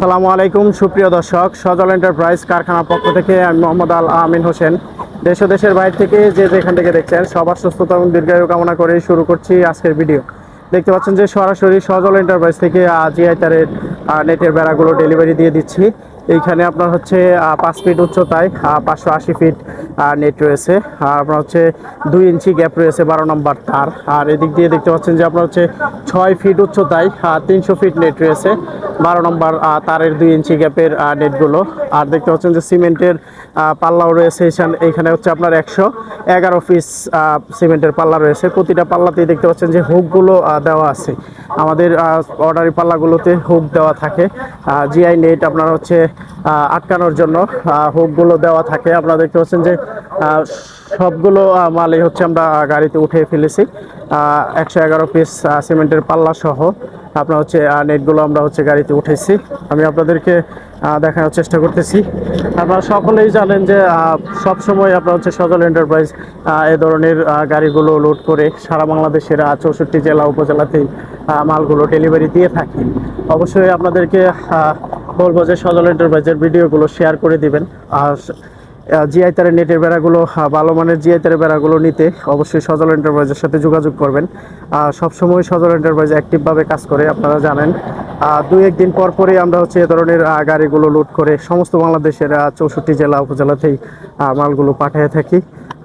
আসসালামু আলাইকুম সুপ্রিয় দর্শক, সজল এন্টারপ্রাইজ কারখানা পক্ষ থেকে আমি মোহাম্মদ আল আমিন হোসেন। দেশ ও দেশের বাইরে থেকে যে যেখান থেকে দেখছেন সবার সুস্থতা এবং দীর্ঘায়ু কামনা করে শুরু করছি আজকের ভিডিও। দেখতে পাচ্ছেন যে সরাসরি সজল এন্টারপ্রাইজ থেকে জিআই তারের নেটের বেড়াগুলো ডেলিভারি দিয়ে দিচ্ছি। এইখানে আপনার হচ্ছে 5 ফিট উচ্চতায় 580 ফিট নেট রয়েছে। আর আপনার হচ্ছে 2 ইঞ্চি গ্যাপ রয়েছে 12 নম্বর তার। আর এদিক দিয়ে দেখতে পাচ্ছেন যে আপনার হচ্ছে 6 ফিট উচ্চতায় 300 ফিট নেট রয়েছে 12 নম্বর তারের 2 ইঞ্চি গ্যাপের নেটগুলো। আর দেখতে পাচ্ছেন যে সিমেন্টের পাল্লাও রয়েছে। এইখানে হচ্ছে আপনার 111 পিস সিমেন্টের পাল্লা রয়েছে। প্রতিটা পাল্লাতেই দেখতে পাচ্ছেন যে হুকগুলো দেওয়া আছে। আমাদের অর্ডারি পাল্লাগুলোতে হুক দেওয়া থাকে। জিআই নেট আপনার হচ্ছে আটকানোর জন্য হুকগুলো দেওয়া থাকে। আপনারা দেখতে পাচ্ছেন যে সবগুলো মালই হচ্ছে আমরা গাড়িতে উঠে ফেলেছি। 111 পিস সিমেন্টের পাল্লা সহ আপনার হচ্ছে নেটগুলো আমরা হচ্ছে গাড়িতে উঠেছি। আমি আপনাদেরকে দেখানোর চেষ্টা করতেছি। আপনারা সকলেই জানেন যে সব সময় আপনার হচ্ছে সজল এন্টারপ্রাইজ এ ধরনের গাড়িগুলো লোড করে সারা বাংলাদেশের 64 জেলা উপজেলাতেই মালগুলো ডেলিভারি দিয়ে থাকি। অবশ্যই আপনাদেরকে বলবো যে সজল এন্টারপ্রাইজের ভিডিওগুলো শেয়ার করে দিবেন। আর জিআই তারের নেটের বেড়াগুলো ভালো মানের জিআই তারের বেড়াগুলো নিতে অবশ্যই সজল এন্টারপ্রাইজের সাথে যোগাযোগ করবেন। সবসময় সজল এন্টারপ্রাইজ অ্যাক্টিভভাবে কাজ করে, আপনারা জানেন। 2-1 দিন পর পরেই আমরা হচ্ছে এ ধরনের গাড়িগুলো লোড করে সমস্ত বাংলাদেশের 64 জেলা উপজেলাতেই মালগুলো পাঠিয়ে থাকি।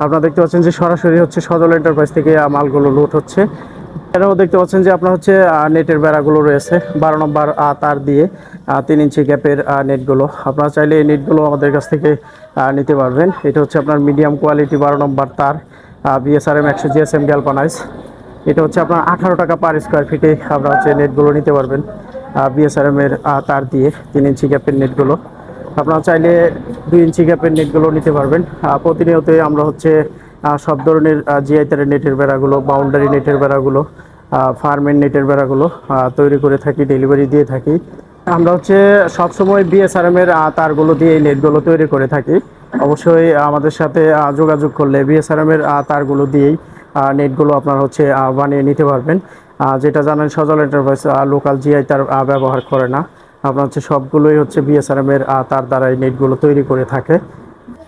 আপনারা দেখতে পাচ্ছেন যে সরাসরি হচ্ছে সজল এন্টারপ্রাইজ থেকে মালগুলো লোড হচ্ছে। এরাও দেখতে পাচ্ছেন যে আপনার হচ্ছে নেটের বেড়াগুলো রয়েছে 12 নম্বর তার দিয়ে 3 ইঞ্চি গ্যাপের নেটগুলো। আপনারা চাইলে এই নেটগুলো আমাদের কাছ থেকে নিতে পারবেন। এটা হচ্ছে আপনার মিডিয়াম কোয়ালিটি 12 নম্বর তার বিএসআরএম 100 জিএসএম গ্যালভানাইজ। এটা হচ্ছে আপনার 18 টাকা পার স্কোয়ার ফিটে আপনারা হচ্ছে নেটগুলো নিতে পারবেন। বিএসআরএম এর তার দিয়ে 3 ইঞ্চি গ্যাপের নেটগুলো। আপনারা চাইলে 2 ইঞ্চি গ্যাপের নেটগুলো নিতে পারবেন। প্রতিনিয়তই আমরা হচ্ছে সব ধরনের জিআই তারের নেটের বেড়াগুলো, বাউন্ডারি নেটের বেড়াগুলো, ফার্মের নেটের বেড়াগুলো তৈরি করে থাকি, ডেলিভারি দিয়ে থাকি। আমরা হচ্ছে সবসময় বিএসআরএম এর তারগুলো দিয়ে এই নেটগুলো তৈরি করে থাকি। অবশ্যই আমাদের সাথে যোগাযোগ করলে বিএসআরএম এর তারগুলো দিয়েই নেটগুলো আপনার হচ্ছে বানিয়ে নিতে পারবেন। যেটা জানেন সজল এন্টারপ্রাইজ লোকাল জিআই তার ব্যবহার করে না। আপনার হচ্ছে সবগুলোই হচ্ছে বিএসআরএম এর তার দ্বারাই নেটগুলো তৈরি করে থাকে।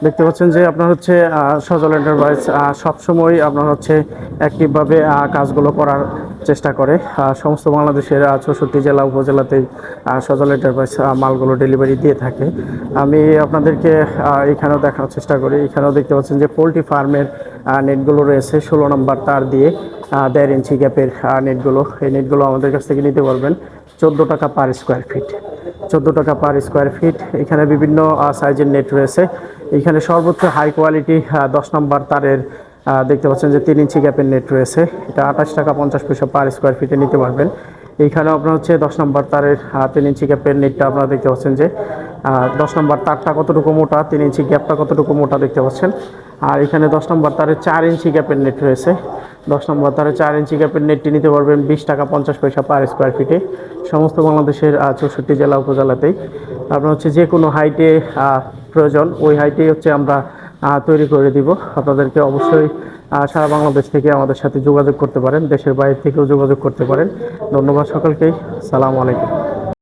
দেখতে পাচ্ছেন যে আপনার হচ্ছে সজল এন্টারপ্রাইজ সবসময় আপনার হচ্ছে অ্যাক্টিভভাবে কাজগুলো করার চেষ্টা করে। সমস্ত বাংলাদেশের 64 জেলা উপজেলাতেই সজল এন্টারপ্রাইজ মালগুলো ডেলিভারি দিয়ে থাকে। আমি আপনাদেরকে এখানেও দেখানোর চেষ্টা করি। এখানেও দেখতে পাচ্ছেন যে পোলট্রি ফার্মের নেটগুলো রয়েছে 16 নম্বর তার দিয়ে 1.5 ইঞ্চি গ্যাপের নেটগুলো। এই নেটগুলো আমাদের কাছ থেকে নিতে পারবেন 14 টাকা পার স্কোয়ার ফিট। 14 টাকা পার স্কোয়ার ফিট। এখানে বিভিন্ন সাইজের নেট রয়েছে। এখানে সর্বোচ্চ হাই কোয়ালিটি 10 নম্বর তারের দেখতে পাচ্ছেন যে 3 ইঞ্চি গ্যাপের নেট রয়েছে। এটা 28 টাকা 50 পয়সা পার স্কোয়ার ফিটে নিতে পারবেন। এইখানে আপনার হচ্ছে 10 নম্বর তারের 3 ইঞ্চি গ্যাপের নেটটা আপনারা দেখতে পাচ্ছেন যে 10 নম্বর তারটা কতটুকু মোটা, 3 ইঞ্চি গ্যাপটা কতটুকু মোটা দেখতে পাচ্ছেন। আর এখানে 10 নম্বর তারের 4 ইঞ্চি গ্যাপের নেট রয়েছে। 10 নম্বর তারের 4 ইঞ্চি গ্যাপের নেটটি নিতে পারবেন 20 টাকা 50 পয়সা পার স্কোয়ার ফিটে সমস্ত বাংলাদেশের 64 জেলা উপজেলাতেই। আপনার হচ্ছে যে কোনো হাইটে প্রয়োজন ওই হাইটেই হচ্ছে আমরা তৈরি করে দিব। আপনাদেরকে অবশ্যই সারা বাংলাদেশ থেকে আমাদের সাথে যোগাযোগ করতে পারেন, দেশের বাইরে থেকেও যোগাযোগ করতে পারেন। ধন্যবাদ সকলকেই। সালামু আলাইকুম।